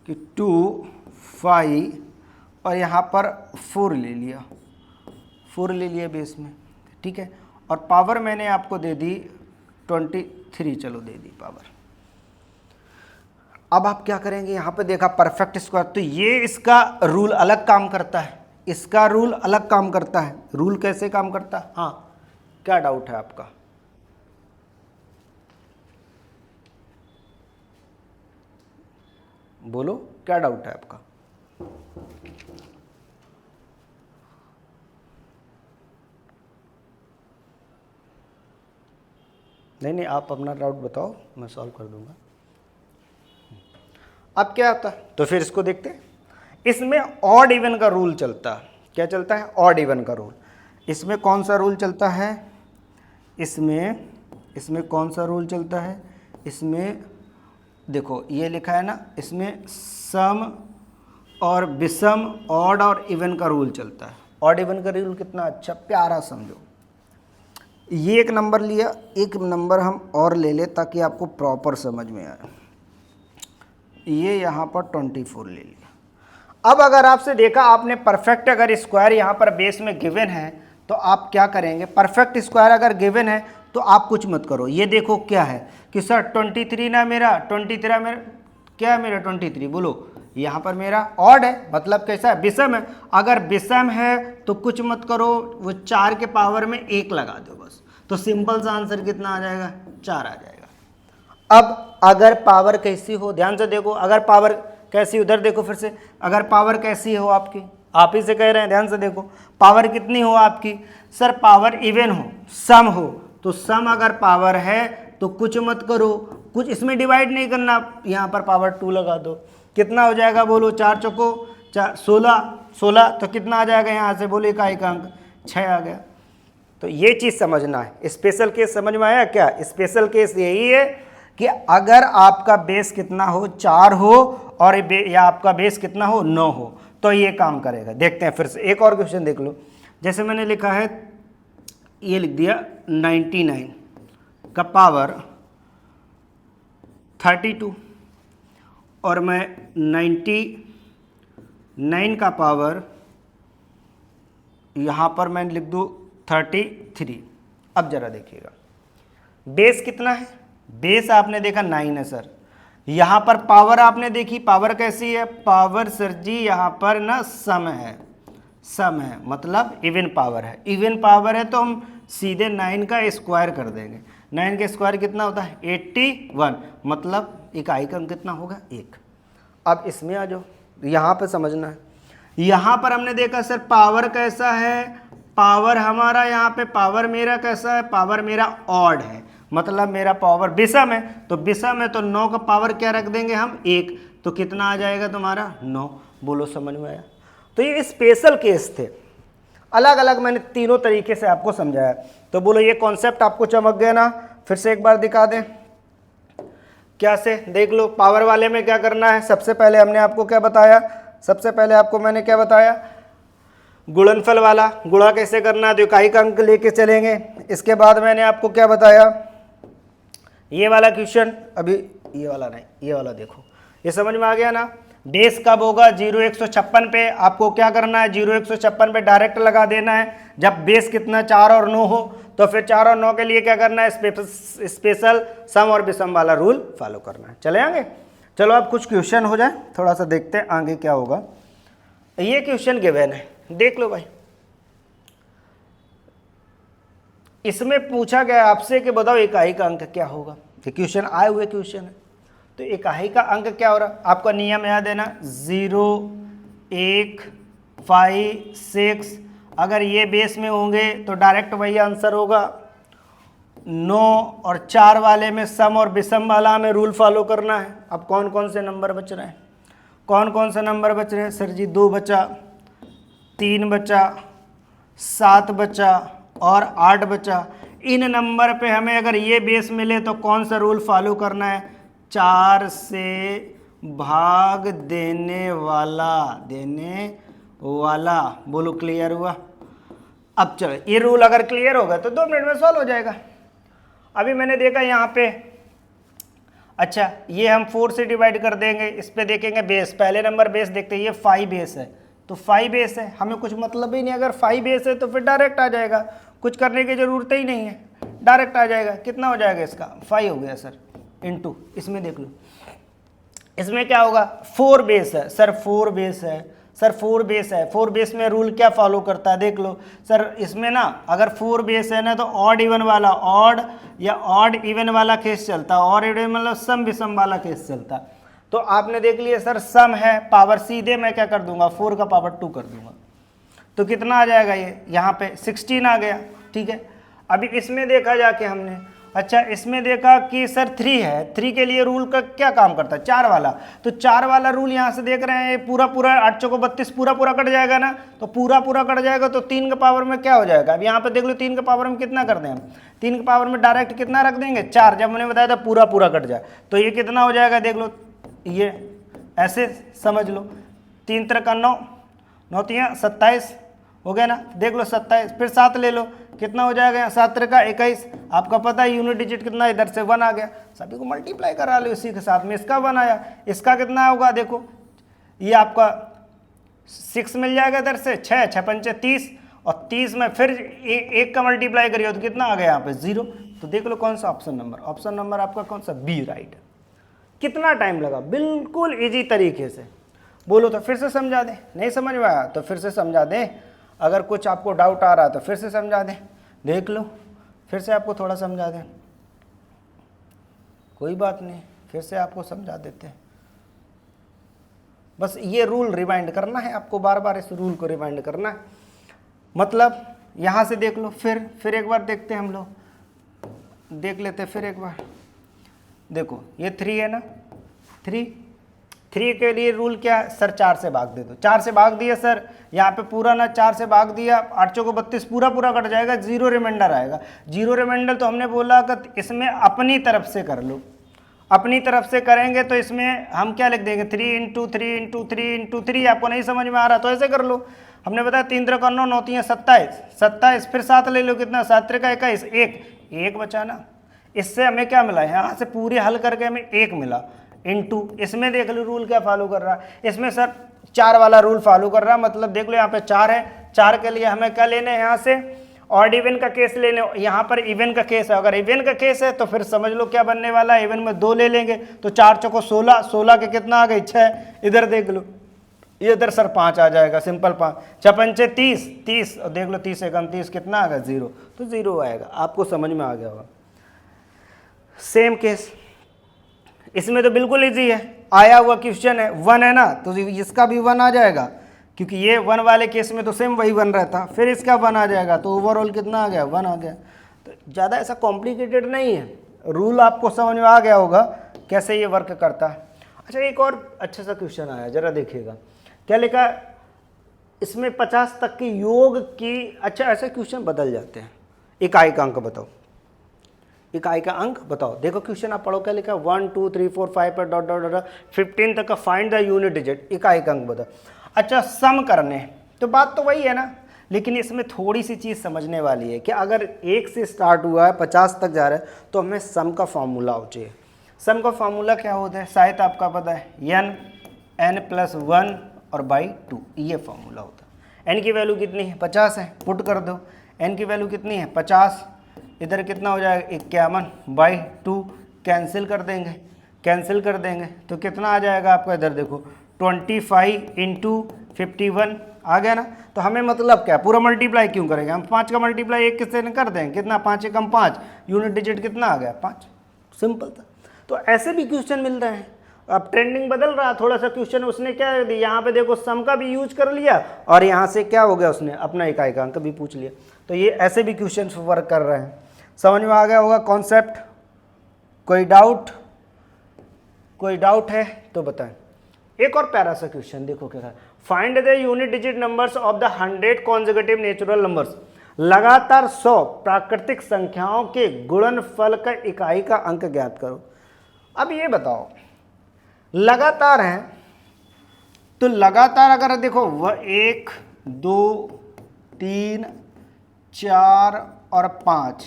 कि 2 5 और यहाँ पर 4 ले लिया, 4 ले लिया बेस में, ठीक है। और पावर मैंने आपको दे दी 20 3 चलो दे दी पावर। अब आप क्या करेंगे, यहाँ पे देखा परफेक्ट स्क्वायर, तो ये इसका रूल अलग काम करता है, इसका रूल अलग काम करता है। रूल कैसे काम करता है? हाँ, क्या डाउट है आपका? बोलो, क्या डाउट है आपका? नहीं, आप अपना डाउट बताओ, मैं सॉल्व कर दूंगा। अब क्या आता है, तो फिर इसको देखते हैं। इसमें ऑड इवन का रूल चलता है। क्या चलता है? ऑड इवन का रूल। इसमें कौन सा रूल चलता है? इसमें कौन सा रूल चलता है? इसमें देखो ये लिखा है ना, इसमें सम और विषम, ऑड और इवन का रूल चलता है। ऑड इवन का रूल कितना अच्छा प्यारा समझो। ये एक नंबर लिया, एक नंबर हम और ले ले ताकि आपको प्रॉपर समझ में आए। ये यहाँ पर 24 ले लिया। अब अगर आपसे देखा आपने परफेक्ट अगर स्क्वायर यहाँ पर बेस में गिवन है तो आप क्या करेंगे? परफेक्ट स्क्वायर अगर गिवन है तो आप कुछ मत करो। ये देखो क्या है कि सर 23 ना मेरा 23 मेरा क्या है? मेरा 23 बोलो, यहाँ पर मेरा ऑड है, मतलब कैसा है? विषम है। अगर विषम है तो कुछ मत करो, वो 4 के पावर में 1 लगा दो बस, तो सिंपल सा आंसर कितना आ जाएगा? 4 आ जाएगा। अब अगर पावर कैसी हो, ध्यान से देखो, अगर पावर कैसी, उधर देखो फिर से, अगर पावर कैसी हो आपकी, आप ही से कह रहे हैं, ध्यान से देखो, पावर कितनी हो आपकी? सर पावर इवन हो, सम हो, तो सम अगर पावर है तो कुछ मत करो, कुछ इसमें डिवाइड नहीं करना, यहाँ पर पावर 2 लगा दो। कितना हो जाएगा बोलो? 4 चौको 4, 16 तो कितना आ जाएगा यहाँ से? बोलो इकाई का अंक 6 आ गया। तो ये चीज़ समझना है। स्पेशल केस समझ में आया क्या? स्पेशल केस यही है कि अगर आपका बेस कितना हो, 4 हो, और या आपका बेस कितना हो, 9 हो, तो ये काम करेगा। देखते हैं फिर से एक और क्वेश्चन देख लो। जैसे मैंने लिखा है, ये लिख दिया 99 का पावर 32, और मैं 99 का पावर यहाँ पर मैं लिख दूँ 33। अब जरा देखिएगा, बेस कितना है? बेस आपने देखा 9 है सर। यहाँ पर पावर आपने देखी, पावर कैसी है? पावर सर जी यहाँ पर ना सम है, सम है मतलब इवन पावर है। इवन पावर है तो हम सीधे 9 का स्क्वायर कर देंगे। 9 का स्क्वायर कितना होता है? 81, मतलब इकाई का अंक कितना होगा? 1। अब इसमें आ जाओ, यहाँ पर समझना है। यहाँ पर हमने देखा सर पावर कैसा है? पावर हमारा यहाँ पे पावर मेरा कैसा है? पावर मेरा ऑड है, मतलब मेरा पावर विषम है, तो विषम है तो 9 का पावर क्या रख देंगे हम? 1, तो कितना आ जाएगा तुम्हारा? 9। बोलो समझ में आया? तो ये स्पेशल केस थे, अलग अलग मैंने तीनों तरीके से आपको समझाया। तो बोलो ये कॉन्सेप्ट आपको चमक गया ना? फिर से एक बार दिखा दें क्या से, देख लो। पावर वाले में क्या करना है? सबसे पहले हमने आपको क्या बताया? सबसे पहले आपको मैंने क्या बताया? गुणनफल वाला, गुणा कैसे करना है, तो इकाई का अंक लेके चलेंगे। इसके बाद मैंने आपको क्या बताया? ये वाला क्वेश्चन, अभी ये वाला नहीं, ये वाला देखो, ये समझ में आ गया ना? बेस कब होगा? 0 156 पे। आपको क्या करना है? 0 156 पे डायरेक्ट लगा देना है। जब बेस कितना 4 और 9 हो, तो फिर 4 और 9 के लिए क्या करना है? स्पेशल सम और विषम वाला रूल फॉलो करना है। चले आगे? चलो अब कुछ क्वेश्चन हो जाए, थोड़ा सा देखते हैं आगे क्या होगा। ये क्वेश्चन गिवन है, देख लो भाई। इसमें पूछा गया आपसे कि बताओ इकाई का अंक क्या होगा। ये क्वेश्चन आए हुए क्वेश्चन है, तो इकाई का अंक क्या हो रहा? आपका नियम याद है ना? 0 1 5 6। अगर ये बेस में होंगे तो डायरेक्ट वही आंसर होगा। 9 और 4 वाले में सम और विषम वाला हमें रूल फॉलो करना है। अब कौन कौन से नंबर बच रहे हैं? कौन कौन से नंबर बच रहे हैं? सर जी 2 बचा, 3 बचा, 7 बचा और 8 बचा। इन नंबर पे हमें अगर ये बेस मिले तो कौन सा रूल फॉलो करना है? 4 से भाग देने वाला, बोलो क्लियर हुआ? अब चलो, ये रूल अगर क्लियर होगा तो 2 मिनट में सॉल्व हो जाएगा। अभी मैंने देखा यहाँ पे, अच्छा ये हम 4 से डिवाइड कर देंगे। इस पे देखेंगे बेस, पहले नंबर बेस देखते हैं, ये 5 बेस है, तो 5 बेस है, हमें कुछ मतलब ही नहीं। अगर 5 बेस है तो फिर डायरेक्ट आ जाएगा, कुछ करने की ज़रूरत ही नहीं है, डायरेक्ट आ जाएगा। कितना हो जाएगा इसका 5 हो गया सर, इनटू इसमें देख लो, इसमें क्या होगा 4 बेस है सर, 4 बेस है सर, 4 बेस है। 4 बेस में रूल क्या फॉलो करता है देख लो सर, इसमें ना अगर 4 बेस है ना तो ऑड इवन वाला, ऑड या ऑड इवन वाला केस चलता है, और इवन मतलब सम विषम वाला केस चलता है। तो आपने देख लिया सर सम है, पावर सीधे मैं क्या कर दूंगा 4 का पावर 2 कर दूंगा, तो कितना आ जाएगा ये यहाँ पे 16 आ गया। ठीक है, अभी इसमें देखा जाके हमने, अच्छा इसमें देखा कि सर 3 है, 3 के लिए रूल का क्या काम करता है 4 वाला, तो 4 वाला रूल यहाँ से देख रहे हैं पूरा 8 चौको 32 पूरा कट जाएगा ना, तो पूरा कट जाएगा तो 3 के पावर में क्या हो जाएगा, अब यहाँ पे देख लो 3 के पावर में कितना कर दें हम, 3 के पावर में डायरेक्ट कितना रख देंगे 4, जब मैंने बताया था पूरा कट जाए तो ये कितना हो जाएगा देख लो, ये ऐसे समझ लो 3 3 का 9, 9 3 27 हो गया ना, देख लो 27, फिर 7 ले लो कितना हो जाएगा 7 3 का 21, आपका पता है यूनिट डिजिट कितना, इधर से 1 आ गया, सभी को मल्टीप्लाई करा लो इसी के साथ में, इसका 1 आया, इसका कितना होगा देखो, ये आपका 6 मिल जाएगा इधर से 6 6 5 30, और 30 में फिर एक का मल्टीप्लाई करिए तो कितना आ गया यहाँ पे 0। तो देख लो कौन सा ऑप्शन नंबर आपका कौन सा बी राइट है। कितना टाइम लगा, बिल्कुल इजी तरीके से, बोलो तो फिर से समझा दें, नहीं समझ में आया तो फिर से समझा दें, अगर कुछ आपको डाउट आ रहा है तो फिर से समझा दें, देख लो फिर से आपको थोड़ा समझा दें, कोई बात नहीं फिर से आपको समझा देते हैं। बस ये रूल रिमाइंड करना है आपको, बार बार इस रूल को रिमाइंड करना है। मतलब यहाँ से देख लो, फिर एक बार देखते हैं हम लोग, देख लेते हैं फिर एक बार, देखो ये 3 है ना, 3 के लिए रूल क्या है सर, 4 से भाग दे दो, 4 से भाग दिया सर, यहाँ पे पूरा ना 4 से भाग दिया, 8 चौको 32 पूरा कट जाएगा, 0 रिमाइंडर आएगा। 0 रिमाइंडर तो हमने बोला कि इसमें अपनी तरफ से कर लो, अपनी तरफ से करेंगे तो इसमें हम क्या लिख देंगे 3 × 3 × 3 × 3, आपको नहीं समझ में आ रहा तो ऐसे कर लो, हमने बताया 3 3 का 9, 9 3 27, फिर 7 ले लो कितना 7 3 का 21, एक बचा ना, इससे हमें क्या मिला, यहाँ से पूरे हल करके हमें 1 मिला, इनटू इसमें देख लो रूल क्या फॉलो कर रहा है, इसमें सर 4 वाला रूल फॉलो कर रहा है, मतलब देख लो यहाँ पे 4 है, 4 के लिए हमें क्या लेना है यहाँ से ऑड इवन का केस लेने, यहाँ पर इवन का केस है, अगर इवन का केस है तो फिर समझ लो क्या बनने वाला है, इवन में 2 ले लेंगे तो 4 चौको 16, 16 के कितना आ गई 6, इधर देख लो ये इधर सर 5 आ जाएगा, सिंपल 5, 6 5 30, और देख लो 30 से कम 30 कितना आ गया 0, तो 0 आएगा, आपको समझ में आ गया होगा। सेम केस इसमें तो बिल्कुल इजी है, आया हुआ क्वेश्चन है 1 है ना, तो इसका भी 1 आ जाएगा, क्योंकि ये 1 वाले केस में तो सेम वही 1 रहता, फिर इसका 1 आ जाएगा, तो ओवरऑल कितना आ गया 1 आ गया। तो ज़्यादा ऐसा कॉम्प्लिकेटेड नहीं है, रूल आपको समझ में आ गया होगा कैसे ये वर्क करता है। अच्छा एक और अच्छा सा क्वेश्चन आया, जरा देखिएगा क्या लिखा, इसमें 50 तक की योग की, अच्छा ऐसे क्वेश्चन बदल जाते हैं, इकाई का अंक बताओ, इकाई का अंक बताओ, देखो क्वेश्चन आप पढ़ो क्या लिखा, 1 2 3 4 5 पर डॉट डॉट डॉट 15 तक का फाइंड द यूनिट डिजिट, इकाई का अंक बताओ। अच्छा सम करने, तो बात तो वही है ना, लेकिन इसमें थोड़ी सी चीज़ समझने वाली है कि अगर 1 से स्टार्ट हुआ है 50 तक जा रहा है तो हमें सम का फॉर्मूला हो चाहिए। सम का फॉर्मूला क्या होता है शायद आपका पता है, n + 1 और /2, ये फॉर्मूला होता है। n की वैल्यू कितनी है 50 है, पुट कर दो, n की वैल्यू कितनी है 50, इधर कितना हो जाएगा 51/2, कैंसिल कर देंगे तो कितना आ जाएगा आपका, इधर देखो 25 × 51 आ गया ना। तो हमें मतलब क्या पूरा मल्टीप्लाई क्यों करेंगे, हम 5 का मल्टीप्लाई 1 किससे कर देंगे, कितना 5 × 5, यूनिट डिजिट कितना आ गया 5, सिंपल था। तो ऐसे भी क्वेश्चन मिल रहे हैं, अब ट्रेंडिंग बदल रहा थोड़ा सा क्वेश्चन, उसने क्या दिया यहाँ पे देखो सम का भी यूज कर लिया और यहाँ से क्या हो गया उसने अपना इकाई का अंक भी पूछ लिया। तो ये ऐसे भी क्वेश्चन वर्क कर रहे हैं, समझ में आ गया होगा कॉन्सेप्ट। कोई डाउट है तो बताएं। एक और प्यारा सा क्वेश्चन देखो क्या है, find the unit digit numbers of the 100 consecutive natural numbers, लगातार 100 प्राकृतिक संख्याओं के गुणनफल का इकाई का अंक ज्ञात करो। अब ये बताओ लगातार हैं तो लगातार अगर देखो 1 2 3 4 और 5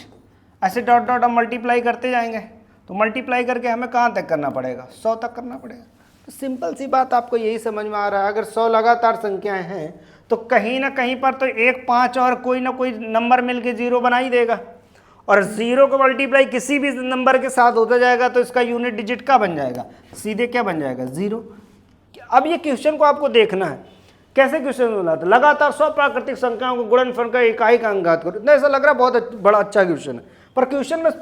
ऐसे डॉट डॉट हम मल्टीप्लाई करते जाएंगे, तो मल्टीप्लाई करके हमें कहाँ तक करना पड़ेगा 100 तक करना पड़ेगा। तो सिंपल सी बात आपको यही समझ में आ रहा है, अगर 100 लगातार संख्याएं हैं तो कहीं ना कहीं पर तो 1 5 और कोई ना कोई नंबर मिलके 0 बना ही देगा, और 0 को मल्टीप्लाई किसी भी नंबर के साथ होता जाएगा तो इसका यूनिट डिजिट क्या बन जाएगा, सीधे क्या बन जाएगा, 0। अब ये क्वेश्चन को आपको देखना है कैसे क्वेश्चन बना था, लगातार 100 प्राकृतिक संख्याओं को गुणनफल का इकाई का अंगात करो। इतना ऐसा लग रहा है बहुत बड़ा अच्छा क्वेश्चन है, पर क्वेश्चन में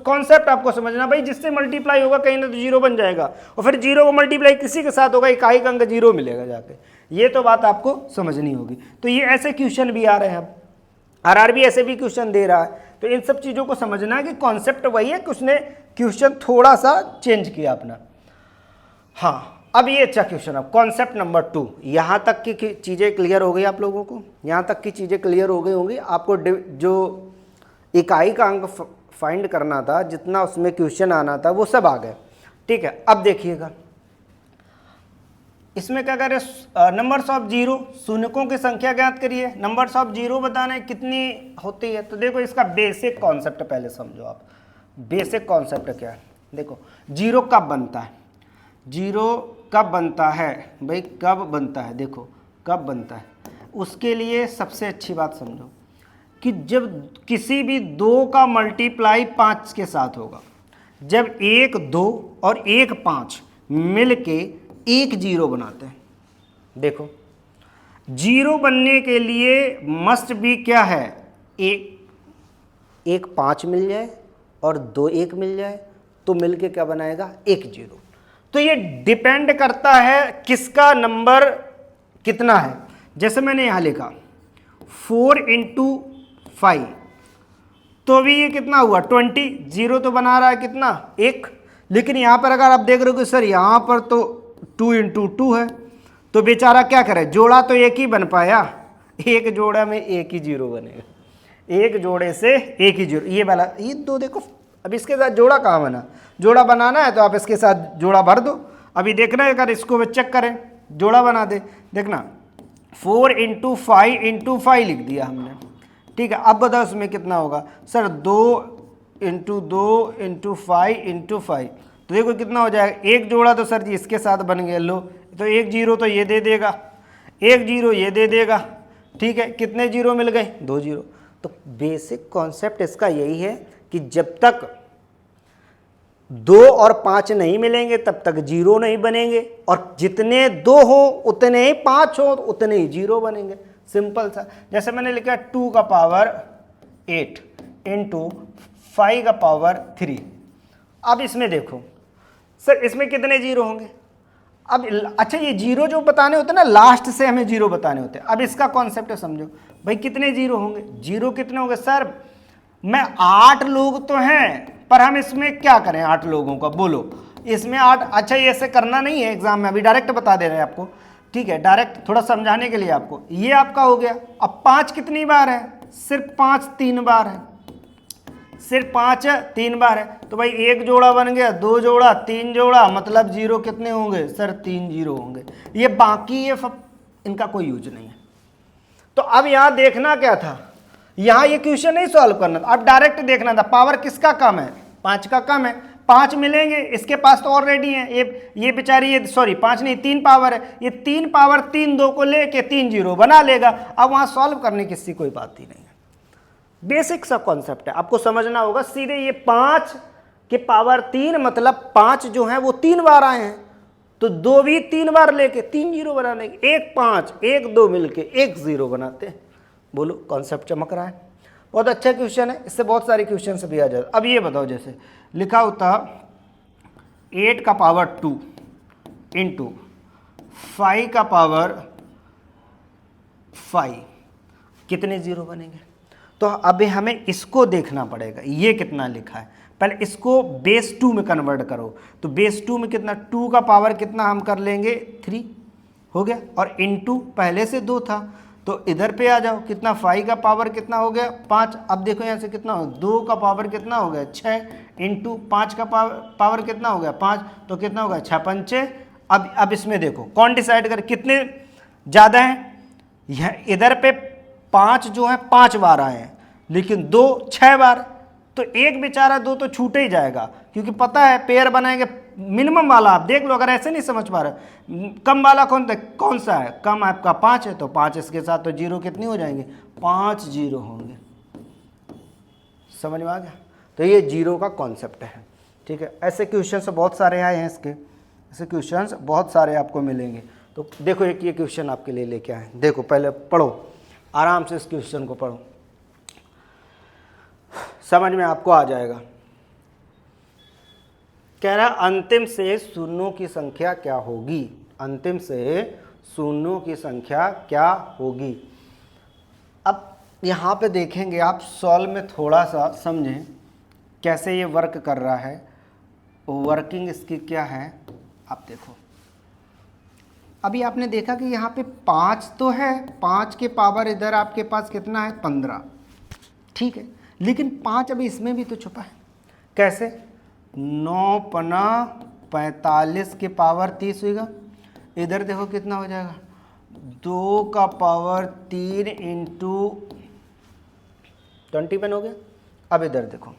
कॉन्सेप्ट आपको समझना, भाई जिससे मल्टीप्लाई होगा कहीं ना तो 0 बन जाएगा, और फिर 0 को मल्टीप्लाई किसी के साथ होगा इकाई का अंक 0 मिलेगा जाके, ये तो बात आपको समझनी होगी। तो ये ऐसे क्वेश्चन भी आ रहे हैं, अब आरआरबी ऐसे भी क्वेश्चन दे रहा है, तो इन सब चीज़ों को समझना है कि कॉन्सेप्ट वही है कि उसने क्वेश्चन थोड़ा सा चेंज किया अपना। हाँ, अब ये अच्छा क्वेश्चन, अब कॉन्सेप्ट नंबर 2, यहाँ तक की चीज़ें क्लियर हो गई आप लोगों को, यहाँ तक की चीज़ें क्लियर हो गई होंगी। आपको जो इकाई का अंक फाइंड करना था, जितना उसमें क्वेश्चन आना था वो सब आ गए, ठीक है। अब देखिएगा इसमें क्या करें, नंबर्स ऑफ 0, शून्यकों की संख्या ज्ञात करिए, नंबर्स ऑफ 0 बताना है कितनी होती है। तो देखो इसका बेसिक कॉन्सेप्ट पहले समझो आप, बेसिक कॉन्सेप्ट क्या है। देखो 0 कब बनता है, 0 कब बनता है भाई, कब बनता है, देखो कब बनता है। उसके लिए सबसे अच्छी बात समझो कि जब किसी भी 2 का मल्टीप्लाई 5 के साथ होगा, जब 1 2 और 1 5 मिल के 1 0 बनाते हैं। देखो 0 बनने के लिए मस्ट भी क्या है, एक 5 मिल जाए और 2 1 मिल जाए तो मिलके क्या बनाएगा, 1 0। तो ये डिपेंड करता है किसका नंबर कितना है। जैसे मैंने यहां लिखा 4 × 5, तो भी ये कितना हुआ 20, 0 तो बना रहा है कितना 1, लेकिन यहां पर अगर आप देख रहे हो कि सर यहां पर तो 2 × 2 है, तो बेचारा क्या करे, जोड़ा तो एक ही बन पाया, एक जोड़ा में एक ही 0 बनेगा, एक जोड़े से एक ही 0। ये वाला ये 2 देखो, अब इसके साथ जोड़ा कहाँ बना, जोड़ा बनाना है तो आप इसके साथ जोड़ा भर दो। अभी देखना है अगर इसको चेक करें, जोड़ा बना दे, देखना 4 × 5 × 5 लिख दिया हमने, ठीक है। अब बताओ उसमें कितना होगा, सर 2 × 2 × 5 × 5, तो देखो कितना हो जाएगा, एक जोड़ा तो सर जी इसके साथ बन गया, लो तो 1 0 तो ये दे देगा, 1 0 ये दे देगा, ठीक है। कितने 0 मिल गए, 2 0। तो बेसिक कॉन्सेप्ट इसका यही है कि जब तक 2 और 5 नहीं मिलेंगे तब तक 0 नहीं बनेंगे, और जितने 2 हो उतने ही 5 हो उतने ही 0 बनेंगे, सिंपल सा। जैसे मैंने लिखा 2 का पावर 8 × 5 का पावर 3। अब इसमें देखो सर इसमें कितने 0 होंगे, अब अच्छा ये 0 जो बताने होते हैं ना, लास्ट से हमें 0 बताने होते हैं। अब इसका कॉन्सेप्ट समझो भाई, कितने 0 होंगे, 0 कितने होंगे सर, मैं 8 लोग तो हैं, पर हम इसमें क्या करें 8 लोगों का, बोलो इसमें 8, अच्छा ये ऐसे करना नहीं है एग्जाम में, अभी डायरेक्ट बता दे रहे हैं आपको, ठीक है, डायरेक्ट थोड़ा समझाने के लिए आपको। ये आपका हो गया। अब 5 कितनी बार है, सिर्फ 5 3 बार है, सिर्फ 5 3 बार है, तो भाई 1 जोड़ा बन गया, 2 जोड़ा, 3 जोड़ा, मतलब 0 कितने होंगे सर, 3 0 होंगे। ये बाकी ये इनका कोई यूज नहीं है। तो अब यहाँ देखना क्या था, यहाँ ये क्वेश्चन नहीं सॉल्व करना था, अब डायरेक्ट देखना था पावर किसका कम है, 5 का कम है, 5 मिलेंगे, इसके पास तो ऑलरेडी है, ये बेचारी ये सॉरी 5 नहीं 3 पावर है, ये 3 पावर 3 2 को लेके 3 0 बना लेगा। अब वहाँ सॉल्व करने की इसकी कोई बात ही नहीं है, बेसिक सा कॉन्सेप्ट है, आपको समझना होगा। सीधे ये 5 के पावर 3 मतलब 5 जो है वो 3 बार आए हैं, तो 2 भी 3 बार लेके 3 0 बनाने के, 1 5 1 2 मिलके 1 0 बनाते हैं। बोलो कॉन्सेप्ट चमक रहा है, बहुत अच्छा क्वेश्चन है, इससे बहुत सारे क्वेश्चन से भी आ जाए। अब ये बताओ, जैसे लिखा होता 8 का पावर 2 × 5 का पावर 5, कितने 0 बनेंगे। तो अभी हमें इसको देखना पड़ेगा, ये कितना लिखा है, पहले इसको बेस 2 में कन्वर्ट करो, तो बेस 2 में कितना, 2 का पावर कितना हम कर लेंगे 3 हो गया, और इनटू पहले से 2 था, तो इधर पे आ जाओ, कितना 5 का पावर कितना हो गया 5। अब देखो यहाँ से कितना हो, 2 का पावर कितना हो गया 6 × 5 का पावर कितना हो गया 5, तो कितना होगा 6 पंचे। अब इसमें देखो कौन डिसाइड करे कितने ज़्यादा हैं, यह इधर पे 5 जो है 5 बार आए हैं, लेकिन 2 6 बार, तो एक बेचारा 2 तो छूट ही जाएगा, क्योंकि पता है पेयर बनाएंगे। मिनिमम वाला आप देख लो, अगर ऐसे नहीं समझ पा रहे, कम वाला कौन सा है, कम आपका 5 है, तो 5 इसके साथ तो 0 कितनी हो जाएंगे 5 0 होंगे, समझ में आ गया। तो ये जीरो का कॉन्सेप्ट है, ठीक है। ऐसे क्वेश्चन बहुत सारे आए हैं इसके, ऐसे क्वेश्चन बहुत सारे आपको मिलेंगे। तो देखो एक ये क्वेश्चन आपके लिए लेके आए, देखो पहले पढ़ो आराम से, इस क्वेश्चन को पढ़ो, समझ में आपको आ जाएगा। कह रहा अंतिम से शून्यों की संख्या क्या होगी, अंतिम से शून्यों की संख्या क्या होगी। अब यहाँ पे देखेंगे आप, सॉल्व में थोड़ा सा समझें कैसे ये वर्क कर रहा है, वर्किंग इसकी क्या है। आप देखो अभी आपने देखा कि यहाँ पे 5 तो है, 5 के पावर इधर आपके पास कितना है 15, ठीक है। लेकिन 5 अभी इसमें भी तो छुपा है, कैसे 9 पना 45 के पावर 30 होगा। इधर देखो कितना हो जाएगा 2 का पावर 3 इंटू 21 हो गया। अब इधर देखो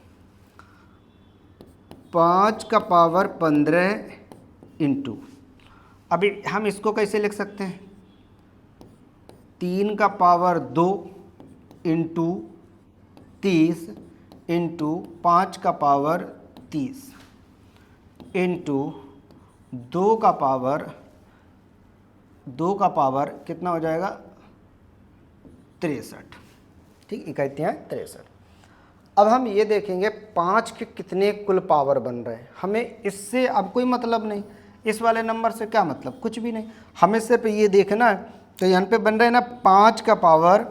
5 का पावर 15 इंटू, अभी हम इसको कैसे लिख सकते हैं 3 का पावर 2 इंटू 30 इंटू 5 का पावर 30 इंटू 2 का पावर कितना हो जाएगा 63, ठीक, इकट्ठे हैं 63। अब हम ये देखेंगे 5 के कितने कुल पावर बन रहे हैं। हमें इससे अब कोई मतलब नहीं, इस वाले नंबर से क्या मतलब, कुछ भी नहीं, हमें सिर्फ ये देखना है। तो यहाँ पे बन रहे हैं ना 5 का पावर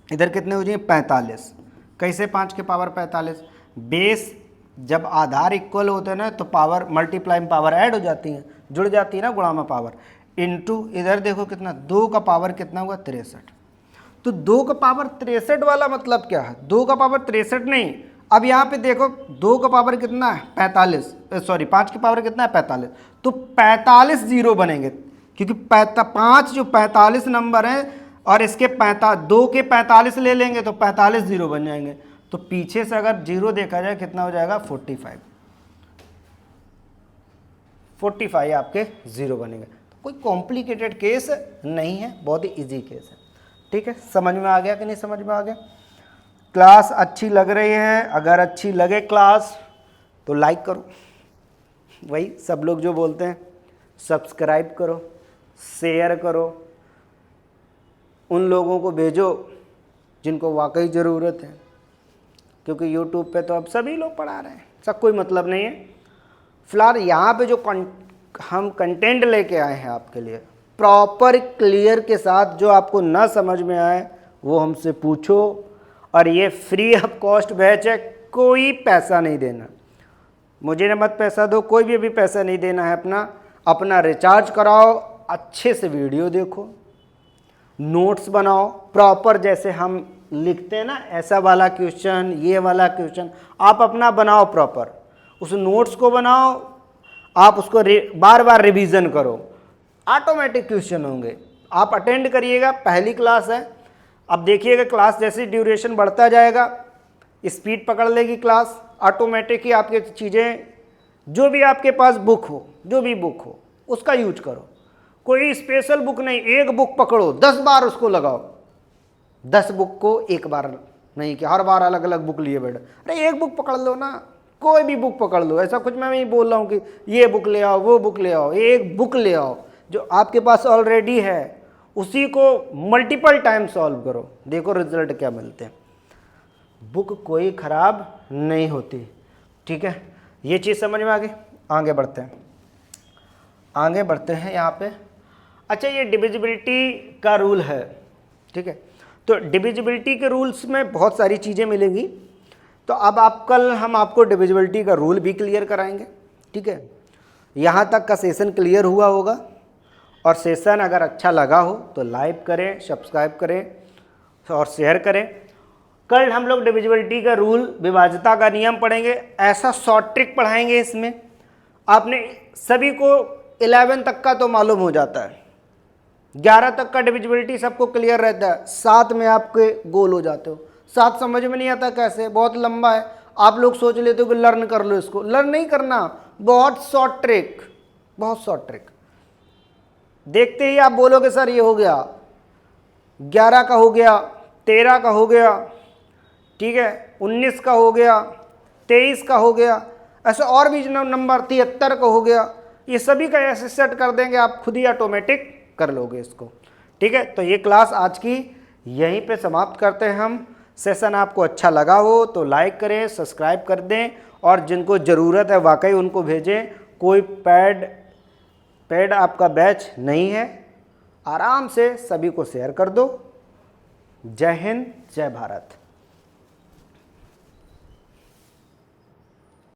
इधर कितने हो जाएंगे 45। कैसे 5 के पावर 45, बेस जब आधार इक्वल होते हैं ना तो पावर मल्टीप्लाइंग पावर ऐड हो जाती हैं, जुड़ जाती है ना गुणा में पावर, इनटू इधर देखो कितना 2 का पावर कितना हुआ 63। तो 2 का पावर 63 वाला मतलब क्या है, 2 का पावर 63 नहीं, अब यहाँ पे देखो 2 का पावर कितना है 45, सॉरी 5 की पावर कितना है 45, तो 45 जीरो बनेंगे, क्योंकि 5 जो 45 नंबर है और इसके 2 के 45 ले लेंगे तो 45 जीरो बन जाएंगे। तो पीछे से अगर जीरो देखा जाए कितना हो जाएगा 45 आपके जीरो बनेंगे। तो कोई कॉम्प्लिकेटेड केस नहीं है, बहुत ही इजी केस है, ठीक है। समझ में आ गया कि नहीं समझ में आ गया। क्लास अच्छी लग रही है, अगर अच्छी लगे क्लास तो लाइक करो, वही सब लोग जो बोलते हैं, सब्सक्राइब करो, शेयर करो, उन लोगों को भेजो जिनको वाकई ज़रूरत है, क्योंकि यूट्यूब पे तो अब सभी लोग पढ़ा रहे हैं, सब कोई मतलब नहीं है। फिलहाल यहाँ पे जो हम कंटेंट लेके आए हैं आपके लिए प्रॉपर क्लियर के साथ, जो आपको ना समझ में आए वो हमसे पूछो, और ये फ्री ऑफ कॉस्ट बैच है, कोई पैसा नहीं देना, मुझे ना मत पैसा दो, कोई भी अभी पैसा नहीं देना है, अपना रिचार्ज कराओ, अच्छे से वीडियो देखो, नोट्स बनाओ प्रॉपर, जैसे हम लिखते हैं ना ऐसा वाला क्वेश्चन, ये वाला क्वेश्चन आप अपना बनाओ प्रॉपर, उस नोट्स को बनाओ, आप उसको बार बार रिवीजन करो, ऑटोमेटिक क्वेश्चन होंगे। आप अटेंड करिएगा, पहली क्लास है, अब देखिएगा क्लास जैसे ड्यूरेशन बढ़ता जाएगा स्पीड पकड़ लेगी क्लास, ऑटोमेटिक ही आपके चीज़ें, जो भी आपके पास बुक हो, जो भी बुक हो उसका यूज करो, कोई स्पेशल बुक नहीं, एक बुक पकड़ो 10 बार उसको लगाओ, 10 बुक को एक बार नहीं कि हर बार अलग अलग बुक लिए बैठो, अरे एक बुक पकड़ लो ना, कोई भी बुक पकड़ लो, ऐसा कुछ मैं नहीं बोल रहा हूँ कि ये बुक ले आओ वो बुक ले आओ, एक बुक ले आओ जो आपके पास ऑलरेडी है, उसी को मल्टीपल टाइम सॉल्व करो, देखो रिजल्ट क्या मिलते हैं। बुक कोई ख़राब नहीं होती, ठीक है, ये चीज़ समझ में आ गई। आगे बढ़ते हैं यहाँ पे। अच्छा, ये डिविजिबिलिटी का रूल है, ठीक है, तो डिविजिबिलिटी के रूल्स में बहुत सारी चीज़ें मिलेंगी, तो अब हम आपको डिविजिबिलिटी का रूल भी क्लियर कराएंगे, ठीक है। यहाँ तक का सेशन क्लियर हुआ होगा, और सेशन अगर अच्छा लगा हो तो लाइक करें, सब्सक्राइब करें और शेयर करें। कल हम लोग डिविजिबिलिटी का रूल, विभाज्यता का नियम पढ़ेंगे, ऐसा शॉर्ट ट्रिक पढ़ाएंगे, इसमें आपने सभी को 11 तक का तो मालूम हो जाता है, 11 तक का डिविजिबिलिटी सबको क्लियर रहता है, 7 में आपके गोल हो जाते हो, 7 समझ में नहीं आता कैसे, बहुत लंबा है, आप लोग सोच लेते हो कि लर्न कर लो, इसको लर्न नहीं करना, बहुत शॉर्ट ट्रिक, बहुत शॉर्ट ट्रिक, देखते ही आप बोलोगे सर ये हो गया, 11 का हो गया, 13 का हो गया, ठीक है, 19 का हो गया, 23 का हो गया, ऐसे और भी नंबर 73 का हो गया, ये सभी का ऐसे सेट कर देंगे, आप खुद ही ऑटोमेटिक कर लोगे इसको। ठीक है, तो ये क्लास आज की यहीं पे समाप्त करते हैं हम। सेशन आपको अच्छा लगा हो तो लाइक करें, सब्सक्राइब कर दें, और जिनको ज़रूरत है वाकई उनको भेजें। कोई पेड आपका बैच नहीं है, आराम से सभी को शेयर कर दो। जय हिंद, जय भारत।